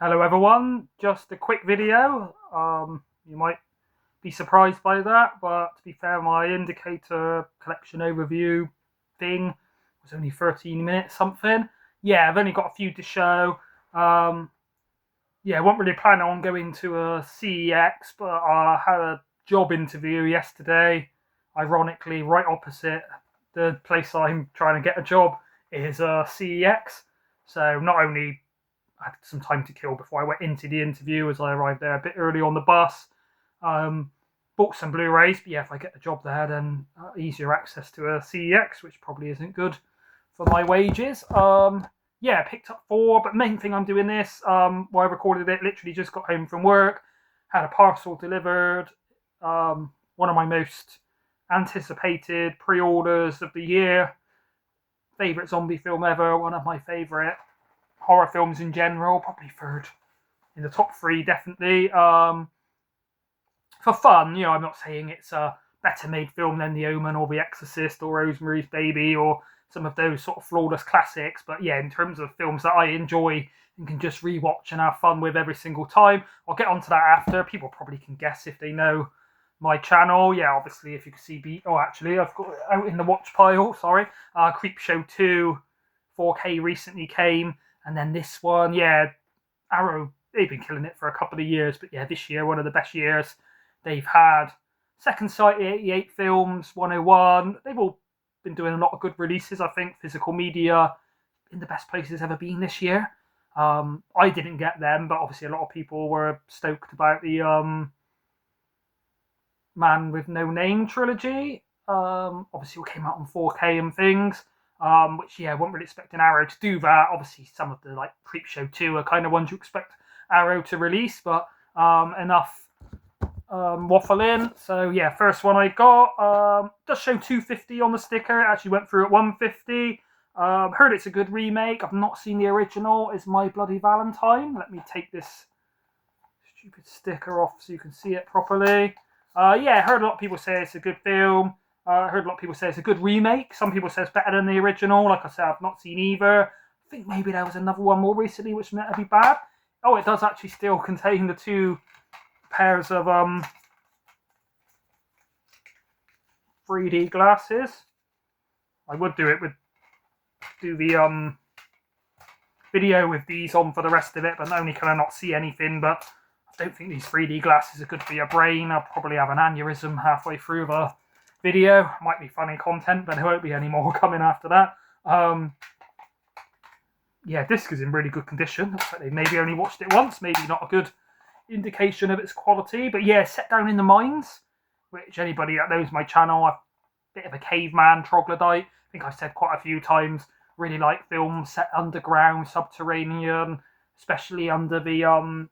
Hello everyone, just a quick video. You might be surprised by that, but to be fair, my indicator collection overview thing was only 13 minutes something. Yeah, I've only got a few to show. Yeah, I wasn't really planning on going to a CEX, but I had a job interview yesterday. Ironically, right opposite the place I'm trying to get a job is a CEX. So not only I had some time to kill before I went into the interview as I arrived there a bit early on the bus. Um, Bought some Blu-rays, but yeah, if I get the job there, then easier access to a CEX, which probably isn't good for my wages. Yeah, picked up four, but main thing I'm doing this, while I recorded it, literally just got home from work, had a parcel delivered, one of my most anticipated pre-orders of the year, favourite zombie film ever, one of my favourite horror films in general, probably third in the top three, definitely. For fun, I'm not saying it's a better made film than The Omen or The Exorcist or Rosemary's Baby or some of those sort of flawless classics, but yeah, in terms of films that I enjoy and can just rewatch and have fun with every single time, I'll get onto that after. People probably can guess if they know my channel. Yeah, obviously, if you can see, actually, I've got it out in the watch pile. Sorry, Creepshow 2 4K recently came, and then this one, yeah, Arrow, they've been killing it for a couple of years, but yeah, this year, one of the best years they've had. Second Sight 88 Films, 101, they've all been doing a lot of good releases. I think Physical Media in the best place it's ever been this year. I didn't get them, but obviously a lot of people were stoked about the Man with No Name trilogy. Obviously, it came out on 4K and things. Which yeah, I wasn't really expecting Arrow to do that. Obviously, some of the like Creepshow 2 are kind of ones you expect Arrow to release, but enough waffling. So yeah, first one I got does show 250 on the sticker. It actually went through at 150. Heard it's a good remake. I've not seen the original. Is My Bloody Valentine. Let me take this stupid sticker off so you can see it properly. Yeah, heard a lot of people say it's a good film. Heard a lot of people say it's a good remake. Some people say it's better than the original. Like I said, I've not seen either. I think maybe there was another one more recently which meant to be bad. Oh, it does actually still contain the two pairs of 3D glasses. I would do the video with these on for the rest of it, but not only can I not see anything, but I don't think these 3D glasses are good for your brain. I'll probably have an aneurysm halfway through the video. Might be funny content, but there won't be any more coming after that. Yeah, disc is in really good condition. Looks like they maybe only watched it once. Maybe not a good indication of its quality. But yeah, set down in the mines, which anybody that knows my channel, I'm a bit of a caveman, troglodyte. I think I've said quite a few times. Really like films set underground, subterranean, especially under the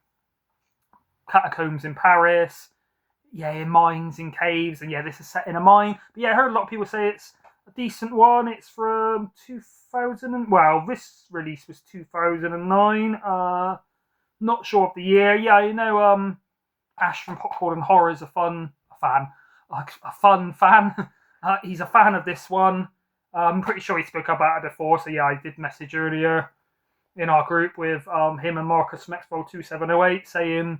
catacombs in Paris. Yeah, in mines, in caves, and yeah, this is set in a mine. But yeah, I heard a lot of people say it's a decent one. It's from 2000 and well, this release was 2009. Not sure of the year. Yeah, Ash from Popcorn and Horror is a fun fan. He's a fan of this one. I'm pretty sure he spoke about it before. So yeah, I did message earlier in our group with him and Marcus from Expo 2708 saying,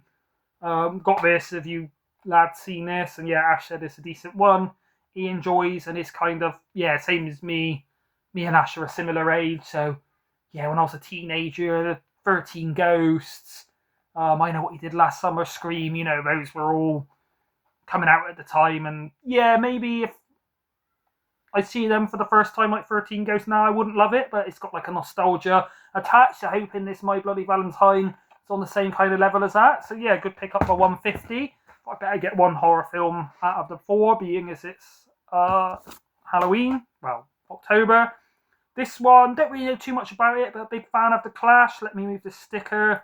got this, have you lads seen this? And yeah, Ash said it's a decent one. He enjoys and is kind of, yeah, same as me. Me and Ash are a similar age. So yeah, when I was a teenager, 13 Ghosts, I Know What You Did Last Summer, Scream, those were all coming out at the time. And yeah, maybe if I see them for the first time, like 13 Ghosts now, I wouldn't love it, but it's got like a nostalgia attached. I hope in this My Bloody Valentine it's on the same kind of level as that. So yeah, good pick up for 150. I better get one horror film out of the four, being as it's Halloween, well, October. This one, don't really know too much about it, but a big fan of The Clash. Let me move the sticker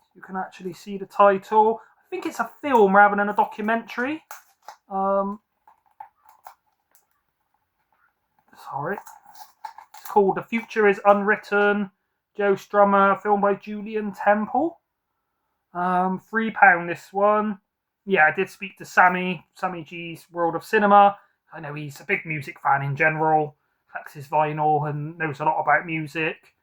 so you can actually see the title. I think it's a film rather than a documentary. Sorry. It's called The Future is Unwritten. Joe Strummer, film by Julian Temple. £3 this one. Yeah, I did speak to Sammy G's World of Cinema. I know he's a big music fan in general, collects his vinyl and knows a lot about music.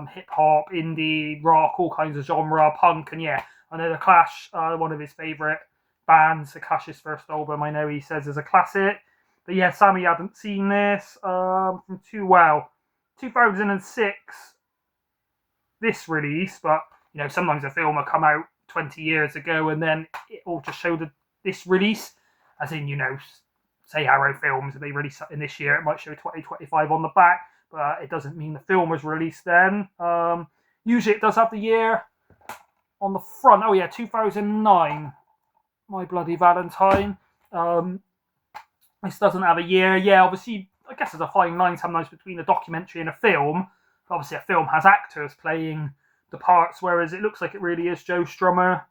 hip hop, indie, rock, all kinds of genre, punk, and yeah, I know the Clash, one of his favourite bands, the Clash's first album, I know he says is a classic. But yeah, Sammy hadn't seen this from 2006, this release, but you know, sometimes a film will come out 20 years ago and then it will just show this release, as in, you know, say Arrow Films, if they release something this year, it might show 2025 on the back, but it doesn't mean the film was released then. Usually it does have the year on the front. Oh yeah, 2009, My Bloody Valentine. This doesn't have a year. Yeah, obviously, I guess there's a fine line sometimes between a documentary and a film. Obviously, a film has actors playing the parts, whereas it looks like it really is Joe Strummer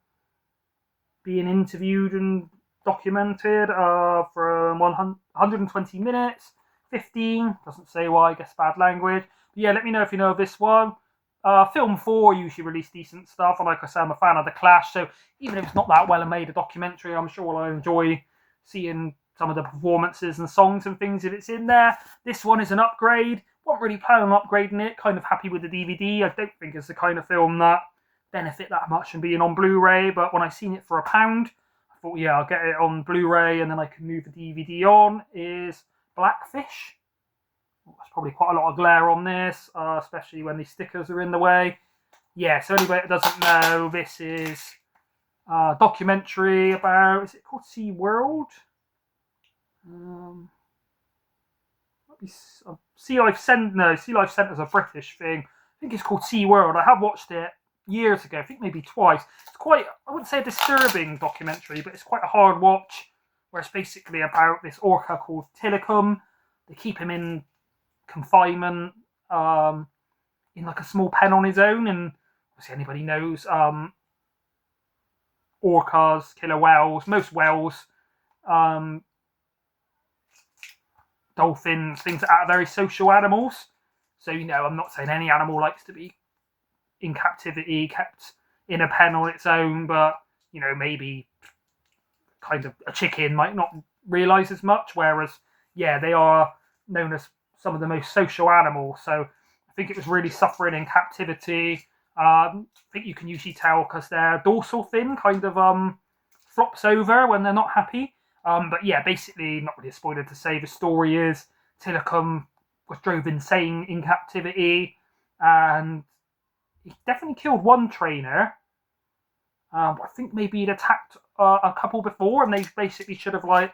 being interviewed and documented for 120 minutes. 15, doesn't say why, I guess bad language. But yeah, let me know if you know of this one. Film 4 usually release decent stuff, and like I said, I'm a fan of The Clash, so even if it's not that well made a documentary, I'm sure I'll enjoy seeing some of the performances and songs and things if it's in there. This one is an upgrade. Wasn't really planning on upgrading it, kind of happy with the DVD. I don't think it's the kind of film that benefit that much from being on Blu-ray, but when I seen it for £1, I thought, yeah, I'll get it on Blu-ray and then I can move the DVD on, is Blackfish. There's probably quite a lot of glare on this, especially when these stickers are in the way. Yeah, so anybody that doesn't know, this is a documentary about, is it called SeaWorld? Sea Life Centre's a British thing. I think it's called SeaWorld. I have watched it years ago, I think maybe twice. It's quite, I wouldn't say a disturbing documentary, but it's quite a hard watch, where it's basically about this orca called Tilikum. They keep him in confinement in like a small pen on his own, and obviously anybody knows orcas, killer whales, most whales, dolphins, things like that are very social animals. So, you know, I'm not saying any animal likes to be in captivity, kept in a pen on its own, but, you know, maybe kind of a chicken might not realise as much, whereas, yeah, they are known as some of the most social animals. So I think it was really suffering in captivity. I think you can usually tell because their dorsal fin kind of flops over when they're not happy. But yeah, basically, not really a spoiler to say, the story is Tilikum was drove insane in captivity, and he definitely killed one trainer. I think maybe he'd attacked a couple before, and they basically should have like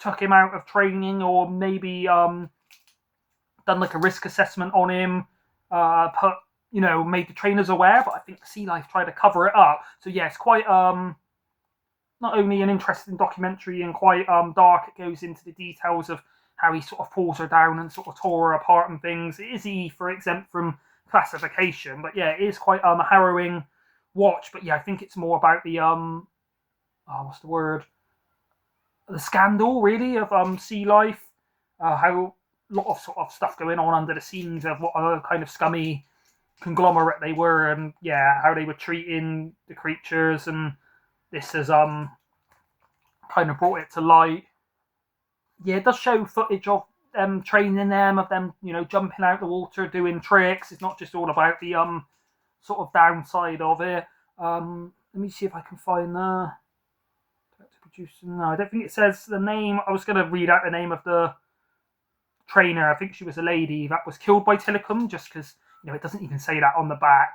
took him out of training, or maybe done like a risk assessment on him, made the trainers aware. But I think Sea Life tried to cover it up. So yeah, it's quite not only an interesting documentary and quite dark. It goes into the details of how he sort of pulls her down and sort of tore her apart and things. It is E for exempt from classification, but yeah, it is quite a harrowing watch. But yeah, I think it's more about the what's the word? The scandal really of Sea Life. How a lot of sort of stuff going on under the scenes of what a kind of scummy conglomerate they were, and yeah, how they were treating the creatures, and this has kind of brought it to light. Yeah, it does show footage of them training them, of them, you know, jumping out the water, doing tricks. It's not just all about the sort of downside of it. Let me see if I can find the producer. No, I don't think it says the name. I was going to read out the name of the trainer. I think she was a lady that was killed by Tilikum, just because, you know, it doesn't even say that on the back.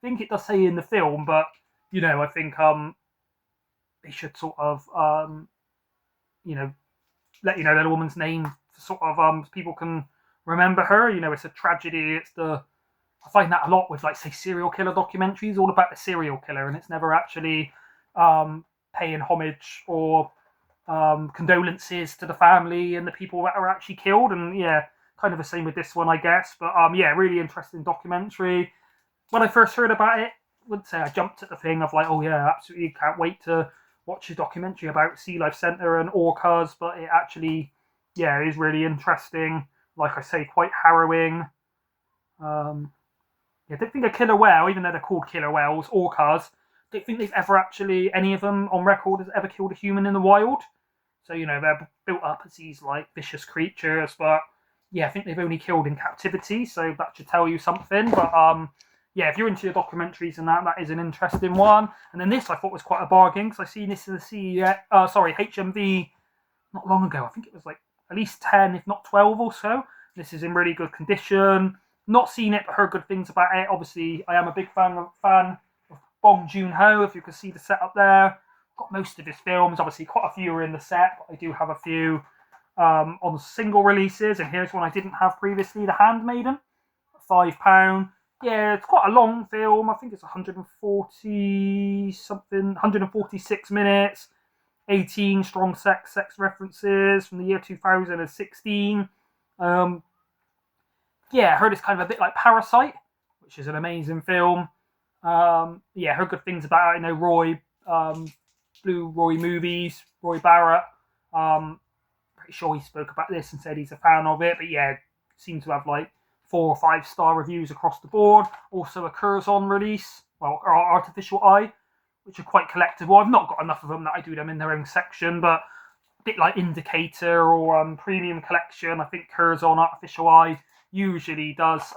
I think it does say in the film, but, you know, I think they should sort of, let you know that woman's name, sort of people can remember her. You know, it's a tragedy. I find that a lot with, like, say, serial killer documentaries, all about the serial killer, and it's never actually paying homage or condolences to the family and the people that are actually killed. And yeah, kind of the same with this one, I guess. But yeah, really interesting documentary. When I first heard about it, I wouldn't say I jumped at the thing of like, oh yeah, absolutely can't wait to watch a documentary about Sea Life Centre and orcas, but it actually, yeah, is really interesting. Like I say, quite harrowing. Yeah, I don't think a killer whale, even though they're called killer whales, orcas, I don't think they've ever actually, any of them on record has ever killed a human in the wild. So, you know, they're built up as these like vicious creatures, but yeah, I think they've only killed in captivity, so that should tell you something. But yeah, if you're into your documentaries and that is an interesting one. And then this I thought was quite a bargain because I seen this in the HMV not long ago. I think it was like at least 10, if not 12 or so. This is in really good condition. Not seen it, but heard good things about it. Obviously, I am a big fan of Bong Joon-ho, if you can see the setup there. Got most of his films. Obviously, quite a few are in the set, but I do have a few on single releases. And here's one I didn't have previously, The Handmaiden, £5. Yeah, it's quite a long film. I think it's 140 something, 146 minutes. 18 strong sex references from the year 2016. Yeah, I heard it's kind of a bit like Parasite, which is an amazing film. Yeah, heard good things about it. I know Roy, Blue Roy Movies, Roy Barrett. Pretty sure he spoke about this and said he's a fan of it. But yeah, seems to have like 4 or 5 star reviews across the board. Also a Curzon release, well, Artificial Eye, which are quite collectible. I've not got enough of them that I do them in their own section, but a bit like Indicator or Premium Collection, I think Curzon Artificial Eye usually does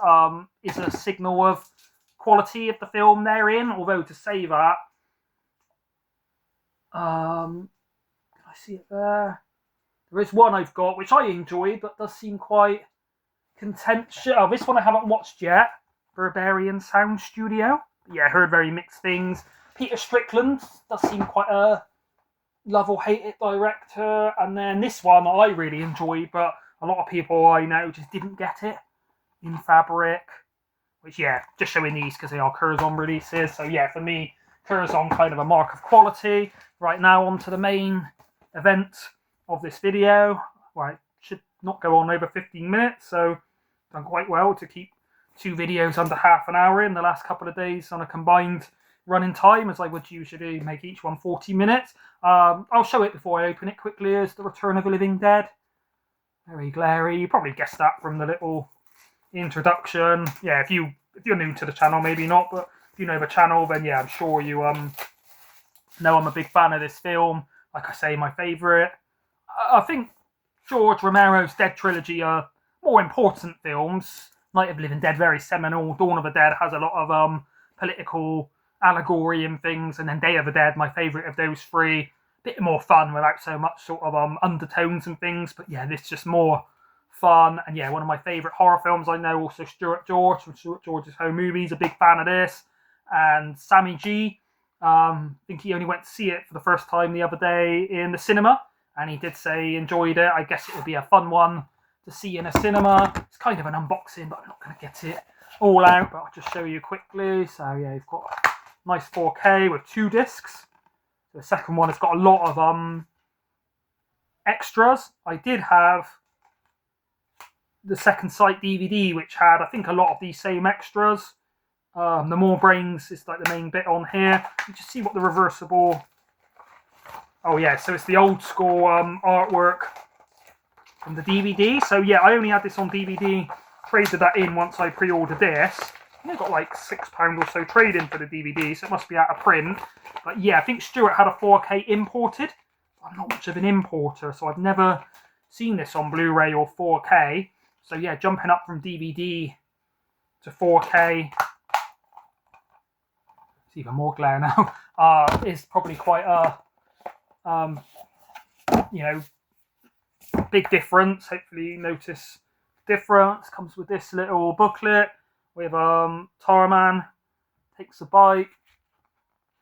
is a signal of quality of the film they're in. Although to say that, can I see it there? There is one I've got which I enjoy, but does seem quite contentious. Oh, this one I haven't watched yet. Berberian Sound Studio. Yeah, I heard very mixed things. Peter Strickland does seem quite a love or hate it director. And then this one I really enjoyed, but a lot of people I know just didn't get it. In Fabric. Which, yeah, just showing these because they are Curzon releases. So, yeah, for me, Curzon kind of a mark of quality. Right now, on to the main event of this video. Right, should not go on over 15 minutes, so done quite well to keep 2 videos under half an hour in the last couple of days on a combined running time, as I would usually make each one 40 minutes. I'll show it before I open it quickly as The Return of the Living Dead. Very glary. You probably guessed that from the little introduction. Yeah, if you're new to the channel, maybe not, but if you know the channel, then yeah, I'm sure you know I'm a big fan of this film. Like I say, my favourite. I think George Romero's Dead trilogy are more important films. Night of the Living Dead, very seminal. Dawn of the Dead has a lot of political allegory and things, and then Day of the Dead, my favourite of those 3. Bit more fun without so much sort of undertones and things, but yeah, this just more fun. And yeah, one of my favourite horror films I know, also Stuart George from Stuart George's Home Movies, a big fan of this. And Sammy G, I think he only went to see it for the first time the other day in the cinema, and he did say he enjoyed it. I guess it would be a fun one to see in a cinema. It's kind of an unboxing, but I'm not going to get it all out, but I'll just show you quickly. So yeah, you've got a nice 4K with 2 discs. The second one has got a lot of extras. I did have the Second Sight DVD, which had, I think, a lot of these same extras. The More Brains is like the main bit on here. You just see what the reversible... Oh yeah, so it's the old school artwork from the DVD. So yeah, I only had this on DVD, traded that in once I pre-ordered this. I got like £6 or so trade-in for the DVD, so it must be out of print. But yeah, I think Stuart had a 4K imported. I'm not much of an importer, so I've never seen this on Blu-ray or 4K. So yeah, jumping up from DVD to 4K, it's even more glare now, is probably quite a, you know, big difference. Hopefully you notice difference. Comes with this little booklet with Tarman takes a bite.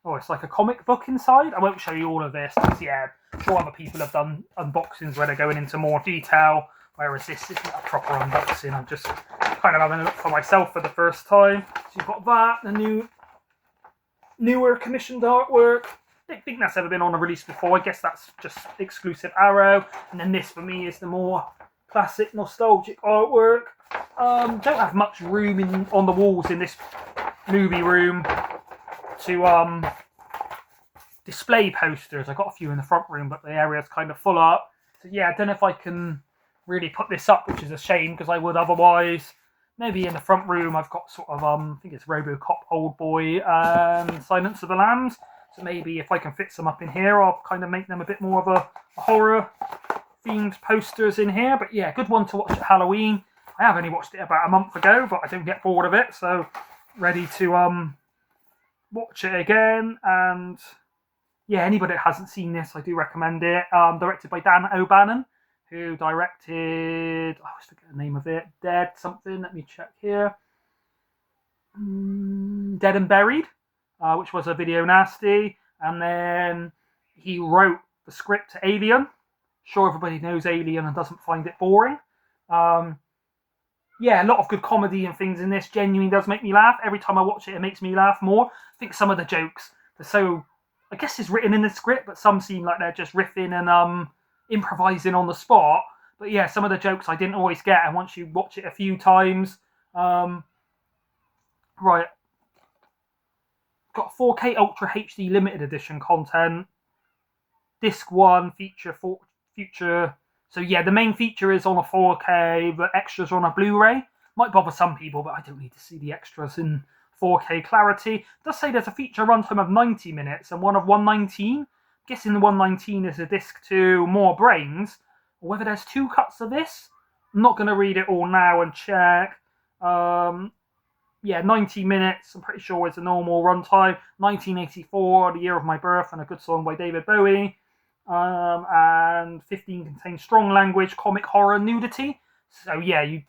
Oh, it's like a comic book inside. I won't show you all of this because yeah, I'm sure other people have done unboxings where they're going into more detail, whereas this isn't a proper unboxing. I'm just kind of having a look for myself for the first time. So you've got that, the newer commissioned artwork. I don't think that's ever been on a release before. I guess that's just exclusive Arrow. And then this for me is the more classic nostalgic artwork. Don't have much room on the walls in this movie room to display posters. I got a few in the front room, but the area's kind of full up. So yeah, I don't know if I can really put this up, which is a shame because I would otherwise. Maybe in the front room I've got sort of I think it's RoboCop, Old Boy, and Silence of the Lambs. So maybe if I can fit some up in here, I'll kind of make them a bit more of a horror themed posters in here. But yeah, good one to watch at Halloween. I have only watched it about a month ago, but I don't get bored of it, so ready to watch it again. And yeah, anybody that hasn't seen this, I do recommend it. Directed by Dan O'Bannon, who directed, I always forget the name of it, Dead something, let me check here. Dead and Buried, which was a video nasty. And then he wrote the script to Alien. Sure, everybody knows Alien and doesn't find it boring. Yeah, a lot of good comedy and things in this. Genuinely does make me laugh. Every time I watch it, it makes me laugh more. I think some of the jokes are so, I guess it's written in the script, but some seem like they're just riffing and improvising on the spot. But yeah, some of the jokes I didn't always get, and once you watch it a few times, right, got 4K Ultra HD limited edition content. Disc 1 feature. So yeah, the main feature is on a 4K, the extras are on a Blu-ray. Might bother some people, but I don't need to see the extras in 4K clarity. It does say there's a feature runtime of 90 minutes and one of 119. I'm guessing the 119 is a disc 2, More Brains. Or whether there's 2 cuts of this. I'm not going to read it all now and check. Yeah, 90 minutes, I'm pretty sure is a normal runtime. 1984, the year of my birth, and a good song by David Bowie. And 15 contains strong language, comic, horror, nudity. So yeah, you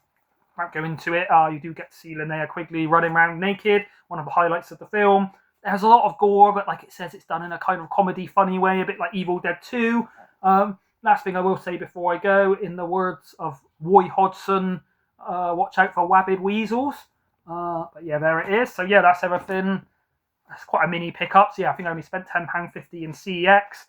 won't go into it. You do get to see Linnea Quigley running around naked, one of the highlights of the film. There's a lot of gore, but like it says, it's done in a kind of comedy, funny way, a bit like Evil Dead 2. Last thing I will say before I go, in the words of Roy Hodgson, watch out for wabbit weasels. But yeah, there it is. So yeah, that's everything. That's quite a mini pickup. So yeah, I think I only spent £10.50 in CEX.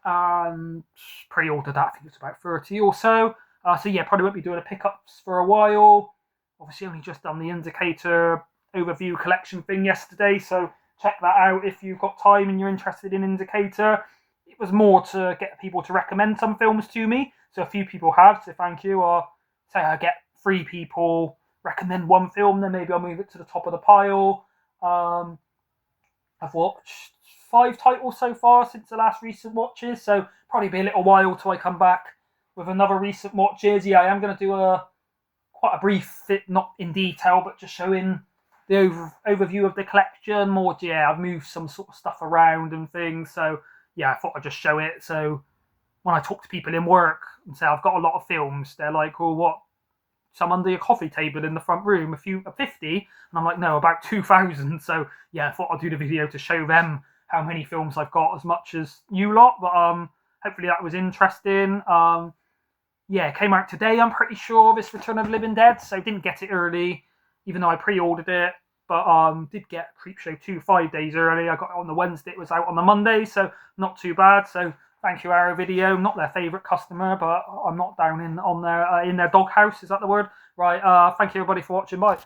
And pre-ordered that. I think it's about 30 or so. So yeah, probably won't be doing a pickups for a while. Obviously, only just done the Indicator overview collection thing yesterday, so check that out if you've got time and you're interested in Indicator. It was more to get people to recommend some films to me, so a few people have, so thank you. Or say I get 3 people recommend one film, then maybe I'll move it to the top of the pile. I've watched 5 titles so far since the last recent watches, so probably be a little while till I come back with another recent watches. Yeah, I am going to do quite a brief, not in detail, but just showing the overview of the collection. More, yeah, I've moved some sort of stuff around and things, so yeah, I thought I'd just show it. So when I talk to people in work and say I've got a lot of films, they're like, "Oh, what? Some under your coffee table in the front room, a 50?" And I'm like, "No, about 2,000." So yeah, I thought I'd do the video to show them how many films I've got, as much as you lot. But hopefully that was interesting. Yeah, it came out today, I'm pretty sure, this Return of the Living Dead, so didn't get it early, even though I pre-ordered it, but did get Creepshow 2 5 days early. I got it on the Wednesday, it was out on the Monday, so not too bad. So thank you, Arrow Video, not their favourite customer, but I'm not down in their doghouse, is that the word? Right, thank you everybody for watching, bye.